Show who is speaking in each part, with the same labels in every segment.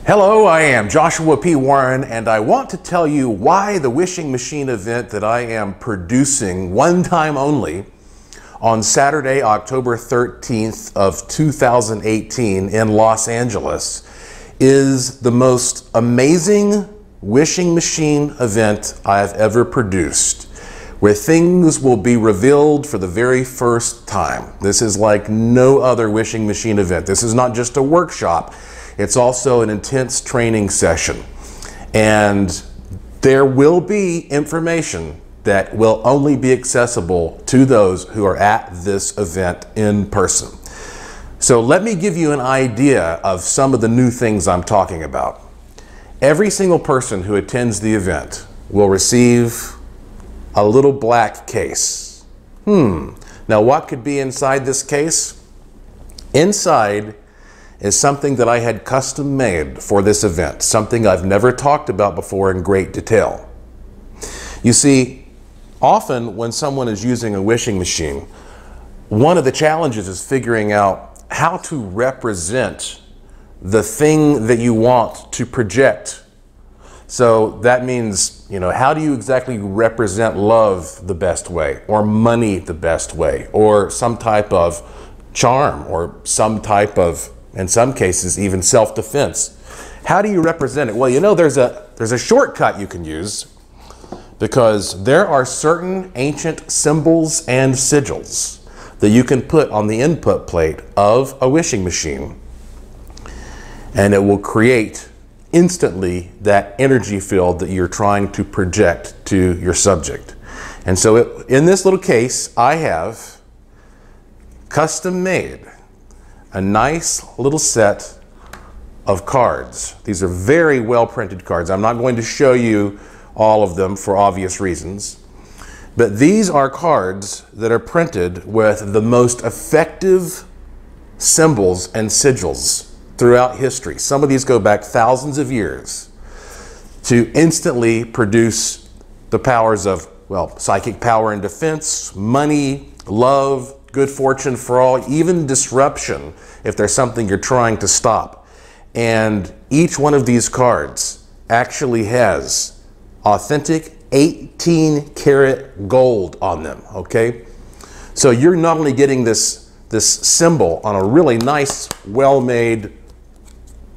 Speaker 1: Hello, I am Joshua P. Warren, and I want to tell you why the Wishing Machine event that I am producing one time only on Saturday, October 13th of 2018 in Los Angeles is the most amazing wishing machine event I have ever produced, where things will be revealed for the very first time. This is like no other wishing machine event. This is not just a workshop. It's also an intense training session. And there will be information that will only be accessible to those who are at this event in person. So let me give you an idea of some of the new things I'm talking about. Every single person who attends the event will receive a little black case. Now what could be inside this case? Inside is something that I had custom made for this event, something I've never talked about before in great detail. You see, often when someone is using a wishing machine, one of the challenges is figuring out how to represent the thing that you want to project. So that means, how do you exactly represent love the best way, or money the best way, or some type of charm, or some type of, in some cases, even self-defense. How do you represent it? Well, there's a shortcut you can use, because there are certain ancient symbols and sigils that you can put on the input plate of a wishing machine, and it will create instantly that energy field that you're trying to project to your subject. And so in this little case, I have custom made a nice little set of cards. These are very well printed cards. I'm not going to show you all of them for obvious reasons, but these are cards that are printed with the most effective symbols and sigils throughout history. Some of these go back thousands of years to instantly produce the powers of, psychic power and defense, money, love, good fortune for all, even disruption if there's something you're trying to stop. And each one of these cards actually has authentic 18 karat gold on them, okay? So you're not only getting this symbol on a really nice, well-made,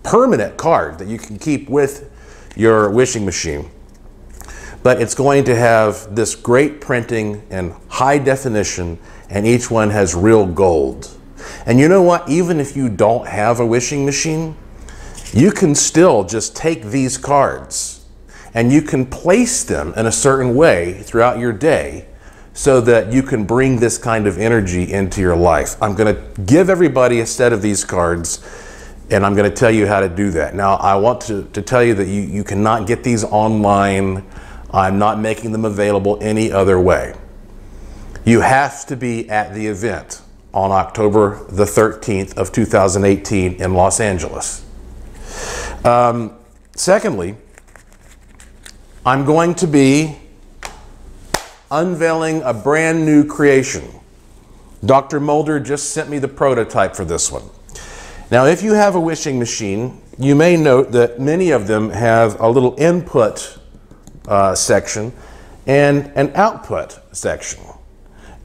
Speaker 1: permanent card that you can keep with your wishing machine, but it's going to have this great printing and high definition, and each one has real gold. And you know what? Even if you don't have a wishing machine, you can still just take these cards and you can place them in a certain way throughout your day so that you can bring this kind of energy into your life. I'm going to give everybody a set of these cards, and I'm going to tell you how to do that. Now, I want to tell you that you cannot get these online. I'm not making them available any other way. You have to be at the event on October the 13th of 2018 in Los Angeles. Secondly, I'm going to be unveiling a brand new creation. Dr. Mulder just sent me the prototype for this one. Now, if you have a wishing machine, you may note that many of them have a little input section and an output section.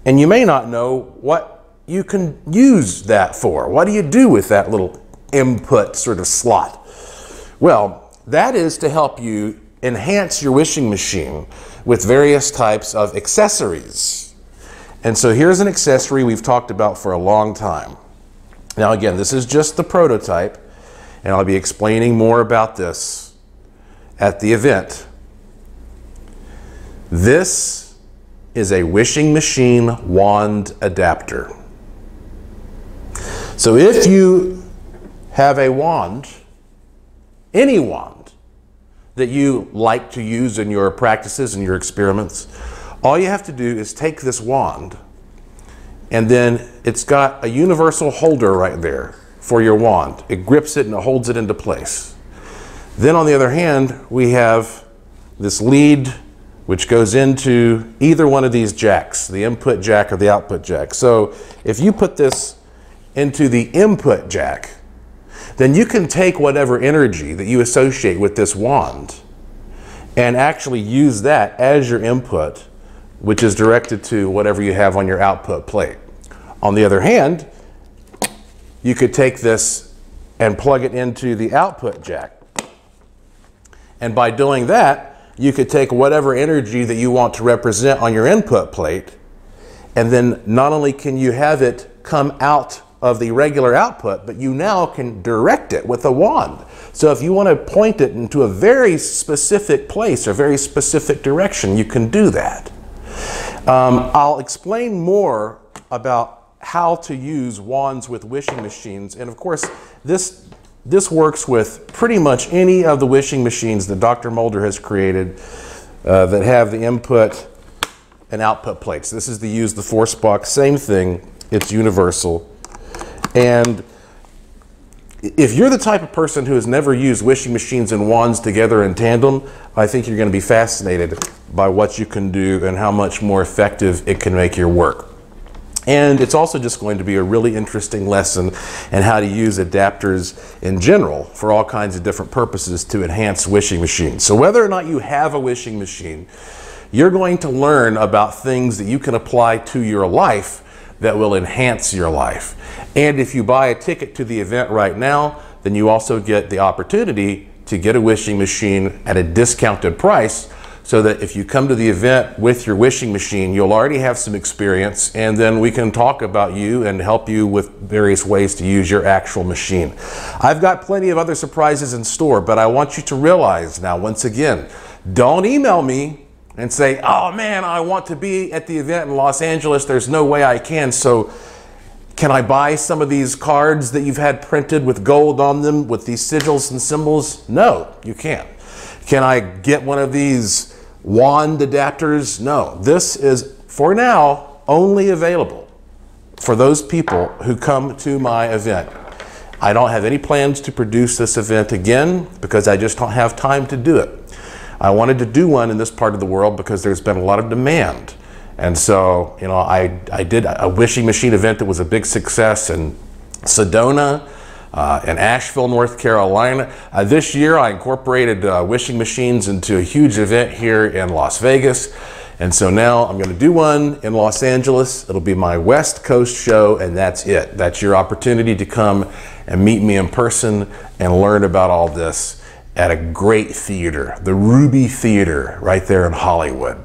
Speaker 1: And you may not know what you can use that for. What do you do with that little input sort of slot? Well, that is to help you enhance your wishing machine with various types of accessories. And so here's an accessory we've talked about for a long time. Now again, this is just the prototype, and I'll be explaining more about this at the event. This is a wishing machine wand adapter. So if you have a wand, any wand that you like to use in your practices and your experiments, all you have to do is take this wand, and then it's got a universal holder right there for your wand. It grips it and it holds it into place. Then on the other hand, we have this lead which goes into either one of these jacks, the input jack or the output jack. So if you put this into the input jack, then you can take whatever energy that you associate with this wand and actually use that as your input, which is directed to whatever you have on your output plate. On the other hand, you could take this and plug it into the output jack. And by doing that, you could take whatever energy that you want to represent on your input plate, and then not only can you have it come out of the regular output, but you now can direct it with a wand. So if you want to point it into a very specific place, a very specific direction, you can do that. I'll explain more about how to use wands with wishing machines. And of course, this works with pretty much any of the wishing machines that Dr. Mulder has created that have the input and output plates. This is the use the force box, same thing, it's universal. And if you're the type of person who has never used wishing machines and wands together in tandem, I think you're going to be fascinated by what you can do and how much more effective it can make your work. And it's also just going to be a really interesting lesson in how to use adapters in general for all kinds of different purposes to enhance wishing machines. So whether or not you have a wishing machine, you're going to learn about things that you can apply to your life that will enhance your life. And if you buy a ticket to the event right now, then you also get the opportunity to get a wishing machine at a discounted price, so that if you come to the event with your wishing machine, you'll already have some experience, and then we can talk about you and help you with various ways to use your actual machine. I've got plenty of other surprises in store, but I want you to realize now, once again, don't email me and say, oh man, I want to be at the event in Los Angeles, there's no way I can, so can I buy some of these cards that you've had printed with gold on them with these sigils and symbols? No, you can't. Can I get one of these wand adapters? No. This is, for now, only available for those people who come to my event. I don't have any plans to produce this event again because I just don't have time to do it. I wanted to do one in this part of the world because there's been a lot of demand. And so, you know, I did a wishing machine event that was a big success in Sedona, in Asheville, North Carolina. This year I incorporated wishing machines into a huge event here in Las Vegas. And so now I'm going to do one in Los Angeles. It'll be my West Coast show, and that's it. That's your opportunity to come and meet me in person and learn about all this at a great theater, the Ruby Theater right there in Hollywood.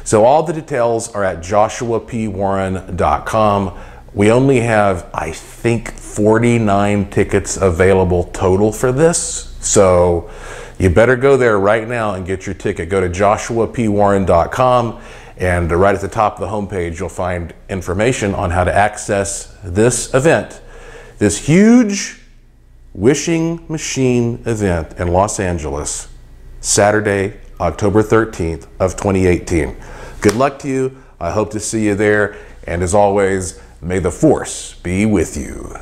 Speaker 1: So all the details are at joshuapwarren.com. We only have, I think, 49 tickets available total for this. So you better go there right now and get your ticket. Go to joshuapwarren.com, and right at the top of the homepage, you'll find information on how to access this event, this huge wishing machine event in Los Angeles, Saturday, October 13th of 2018. Good luck to you. I hope to see you there. And as always, may the force be with you.